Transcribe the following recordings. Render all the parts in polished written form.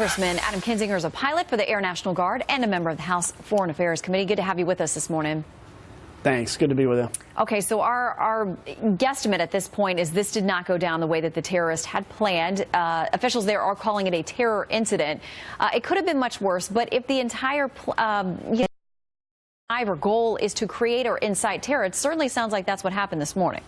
Congressman Adam Kinzinger is a pilot for the Air National Guard and a member of the House Foreign Affairs Committee. Good to have you with us this morning. Thanks. Good to be with you. Okay, so our guesstimate at this point is this did not go down the way that the terrorist had planned. Officials there are calling it a terror incident. It could have been much worse, but if the entire goal is to create or incite terror, it certainly sounds like that's what happened this morning.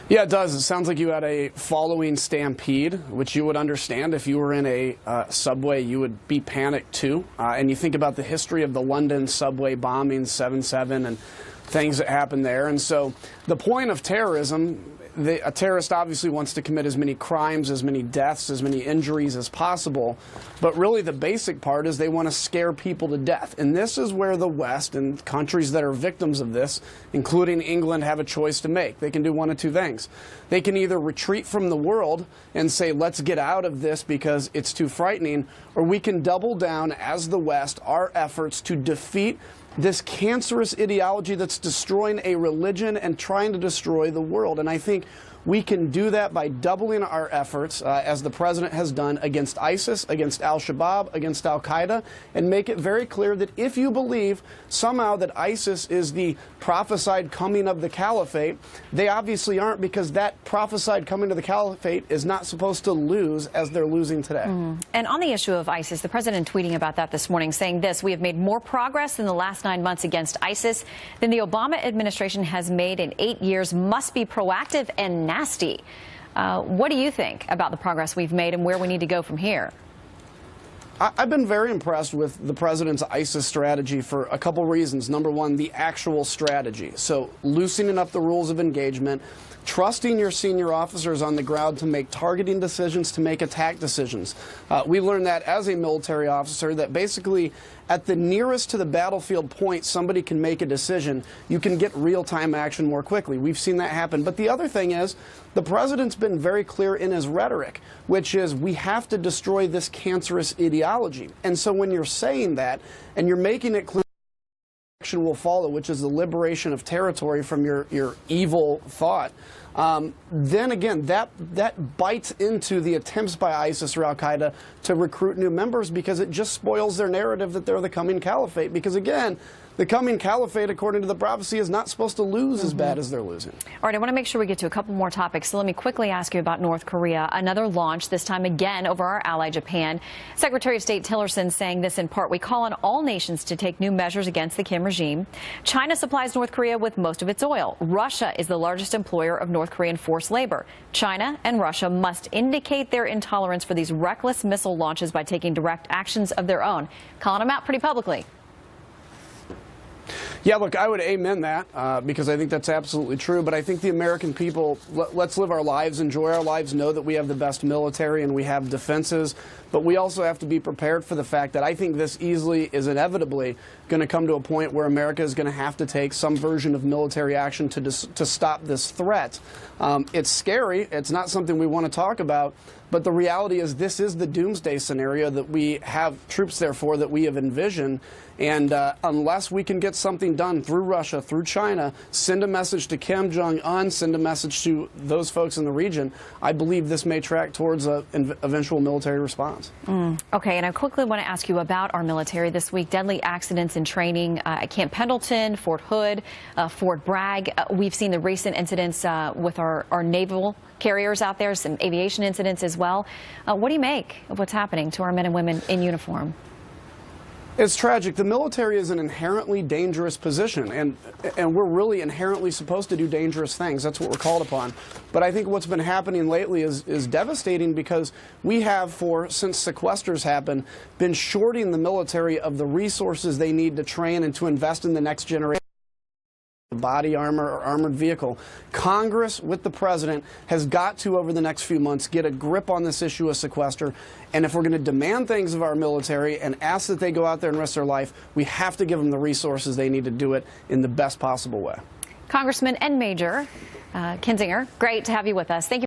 Yeah, it does. It sounds like you had a following stampede, which you would understand if you were in a subway. You would be panicked too. And you think about the history of the London subway bombings, 7/7, and things that happened there. And so the point of terrorism, a terrorist obviously wants to commit as many crimes, as many deaths, as many injuries as possible. But really the basic part is they want to scare people to death. And this is where the West and countries that are victims of this, including England, have a choice to make. They can do one of two things. They can either retreat from the world and say, let's get out of this because it's too frightening, or we can double down as the West our efforts to defeat this cancerous ideology that's destroying a religion and trying to destroy the world. And I think we can do that by doubling our efforts, as the president has done, against ISIS, against al-Shabaab, against al-Qaeda, and make it very clear that if you believe somehow that ISIS is the prophesied coming of the caliphate, they obviously aren't, because that prophesied coming of the caliphate is not supposed to lose as they're losing today. And on the issue of ISIS, the president tweeting about that this morning, saying this: we have made more progress in the last 9 months against ISIS than the Obama administration has made in 8 years. Must be proactive and nasty. What do you think about the progress we've made and where we need to go from here? I've been very impressed with the president's ISIS strategy for a couple reasons. Number one, the actual strategy. So loosening up the rules of engagement, trusting your senior officers on the ground to make targeting decisions, to make attack decisions. We learned that as a military officer, that basically at the nearest to the battlefield point somebody can make a decision, you can get real-time action more quickly. We've seen that happen. But the other thing is, the president's been very clear in his rhetoric, which is we have to destroy this cancerous ideology. And so when you're saying that and you're making it clear action will follow, which is the liberation of territory from your evil thought, then again, that bites into the attempts by ISIS or al-Qaeda to recruit new members, because it just spoils their narrative that they're the coming caliphate. Because again, the coming caliphate, according to the prophecy, is not supposed to lose as bad as they're losing. All right, I want to make sure we get to a couple more topics. So let me quickly ask you about North Korea. Another launch, this time again over our ally Japan. Secretary of State Tillerson saying this in part: we call on all nations to take new measures against the Kim regime. China supplies North Korea with most of its oil. Russia is the largest employer of North Korean forced labor. China and Russia must indicate their intolerance for these reckless missile launches by taking direct actions of their own. Calling them out pretty publicly. Yeah, look, I would amen that, because I think that's absolutely true. But I think the American people, let's live our lives, enjoy our lives, know that we have the best military and we have defenses. But we also have to be prepared for the fact that I think this easily is inevitably going to come to a point where America is going to have to take some version of military action to stop this threat. It's scary. It's not something we want to talk about. But the reality is this is the doomsday scenario that we have troops there for, that we have envisioned. And unless we can get something done through Russia, through China, send a message to Kim Jong-un, send a message to those folks in the region, I believe this may track towards an eventual military response. Okay, and I quickly want to ask you about our military this week. Deadly accidents in training at Camp Pendleton, Fort Hood, Fort Bragg. We've seen the recent incidents with our naval carriers out there, some aviation incidents as well. What do you make of what's happening to our men and women in uniform? It's tragic. The military is an inherently dangerous position, and we're really inherently supposed to do dangerous things. That's what we're called upon. But I think what's been happening lately is devastating, because we have, since sequesters happened, been shorting the military of the resources they need to train and to invest in the next generation. Body armor or armored vehicle. Congress, with the president, has got to, over the next few months, get a grip on this issue of sequester. And if we're going to demand things of our military and ask that they go out there and risk their life, we have to give them the resources they need to do it in the best possible way. Congressman and Major Kinzinger, great to have you with us. Thank you.